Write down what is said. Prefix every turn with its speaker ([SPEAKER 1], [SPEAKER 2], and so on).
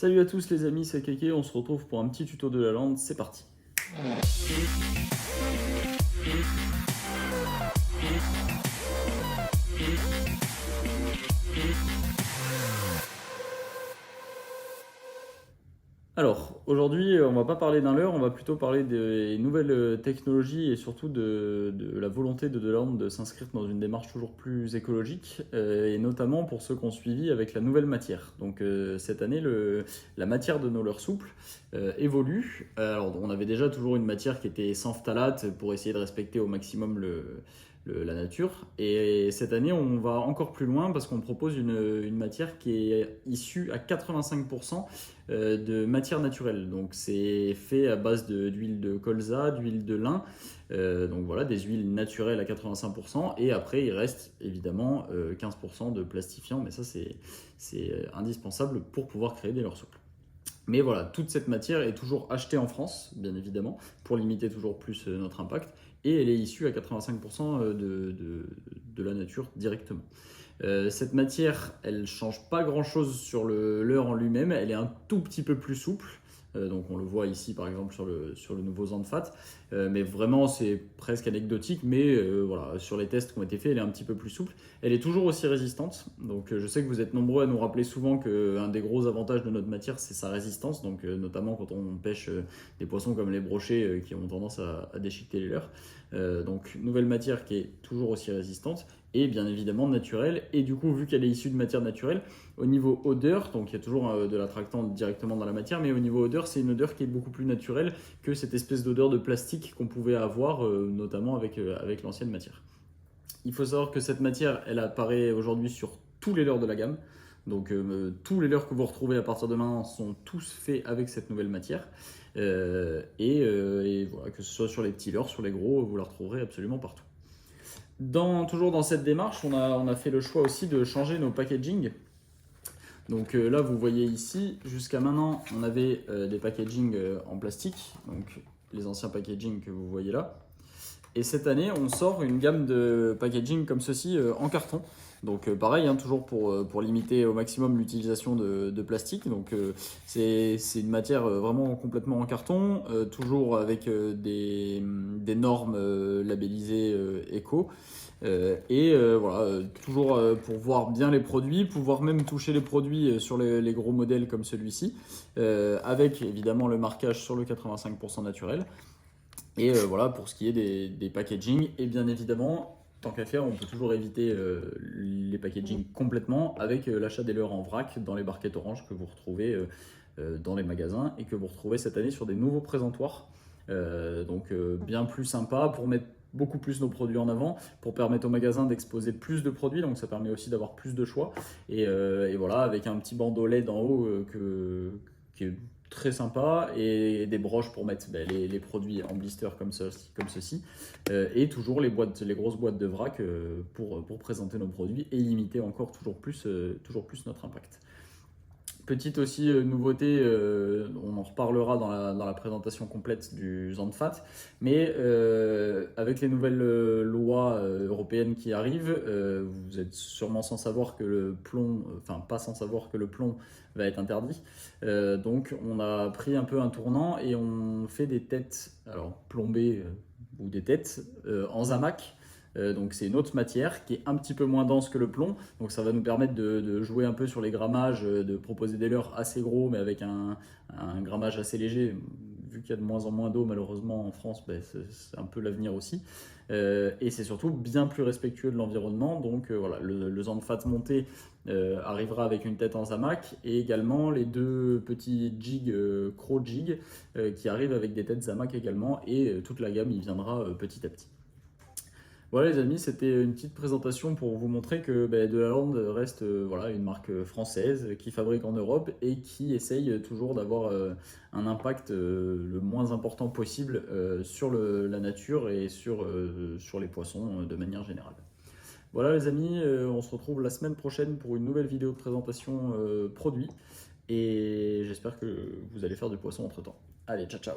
[SPEAKER 1] Salut à tous les amis, c'est Keke, on se retrouve pour un petit tuto de la lande, c'est parti. Alors, aujourd'hui, on va pas parler d'un leurre, on va plutôt parler des nouvelles technologies et surtout de la volonté de Delorme de s'inscrire dans une démarche toujours plus écologique, et notamment pour ceux qui ont suivi avec la nouvelle matière. Donc cette année, la matière de nos leurres souples évolue. Alors, on avait déjà toujours une matière qui était sans phtalate pour essayer de respecter au maximum la nature. Et cette année, on va encore plus loin parce qu'on propose une matière qui est issue à 85% de matière naturelle. Donc c'est fait à base d'huile de colza, d'huile de lin, donc voilà, des huiles naturelles à 85%. Et après, il reste évidemment 15% de plastifiant, mais ça c'est indispensable pour pouvoir créer des leurres souples. Mais voilà, toute cette matière est toujours achetée en France, bien évidemment, pour limiter toujours plus notre impact. Et elle est issue à 85% de la nature directement. Cette matière, elle ne change pas grand-chose sur le leurre en lui-même, elle est un tout petit peu plus souple. Donc on le voit ici par exemple sur le nouveau Zanfat, mais vraiment c'est presque anecdotique, mais voilà, sur les tests qui ont été faits, elle est un petit peu plus souple. Elle est toujours aussi résistante, donc je sais que vous êtes nombreux à nous rappeler souvent qu'un des gros avantages de notre matière c'est sa résistance, donc notamment quand on pêche des poissons comme les brochets qui ont tendance à déchiqueter les leurres. Donc nouvelle matière qui est toujours aussi résistante et bien évidemment naturelle, et du coup vu qu'elle est issue de matière naturelle, au niveau odeur, donc il y a toujours de l'attractant directement dans la matière, mais au niveau odeur c'est une odeur qui est beaucoup plus naturelle que cette espèce d'odeur de plastique qu'on pouvait avoir notamment avec l'ancienne matière. Il faut savoir que cette matière elle apparaît aujourd'hui sur tous les leurres de la gamme. Donc tous les leurres que vous retrouvez à partir de maintenant sont tous faits avec cette nouvelle matière. Et voilà, que ce soit sur les petits leurres, sur les gros, vous la retrouverez absolument partout. Toujours dans cette démarche, on a fait le choix aussi de changer nos packaging. Donc là, vous voyez ici, jusqu'à maintenant, on avait des packaging en plastique, donc les anciens packaging que vous voyez là. Et cette année, on sort une gamme de packaging comme ceci en carton. Donc pareil, hein, toujours pour limiter au maximum l'utilisation de plastique. Donc c'est une matière vraiment complètement en carton, toujours avec des normes labellisées éco. Voilà, toujours pour voir bien les produits, pouvoir même toucher les produits sur les gros modèles comme celui-ci, avec évidemment le marquage sur le 85% naturel. Et voilà pour ce qui est des packaging. Et bien évidemment, tant qu'à faire, on peut toujours éviter les packaging complètement avec l'achat des leurres en vrac dans les barquettes oranges que vous retrouvez dans les magasins et que vous retrouvez cette année sur des nouveaux présentoirs. Donc bien plus sympa pour mettre beaucoup plus nos produits en avant, pour permettre au magasin d'exposer plus de produits, donc ça permet aussi d'avoir plus de choix. Et voilà, avec un petit bandeau LED en haut qui est très sympa, et des broches pour mettre les produits en blister comme ceci, et toujours les grosses boîtes de vrac pour présenter nos produits et limiter encore toujours plus notre impact. Petite aussi nouveauté, on en reparlera dans la présentation complète du Zanfat, mais avec les nouvelles lois européennes qui arrivent, vous êtes sûrement sans savoir que le plomb, enfin pas sans savoir que le plomb va être interdit. Donc on a pris un peu un tournant et on fait des têtes, alors plombées ou des têtes en zamac. Donc c'est une autre matière qui est un petit peu moins dense que le plomb, donc ça va nous permettre de jouer un peu sur les grammages, de proposer des leurres assez gros mais avec un grammage assez léger. Vu qu'il y a de moins en moins d'eau malheureusement en France, c'est un peu l'avenir aussi. Et c'est surtout bien plus respectueux de l'environnement, donc voilà, le Zanfat monté arrivera avec une tête en zamac, et également les deux petits jigs Crow Jig qui arrivent avec des têtes zamac également, et toute la gamme y viendra petit à petit. Voilà les amis, c'était une petite présentation pour vous montrer que Delorme reste voilà, une marque française qui fabrique en Europe et qui essaye toujours d'avoir un impact le moins important possible sur la nature et sur les poissons de manière générale. Voilà les amis, on se retrouve la semaine prochaine pour une nouvelle vidéo de présentation produit, et j'espère que vous allez faire du poisson entre temps. Allez, ciao ciao!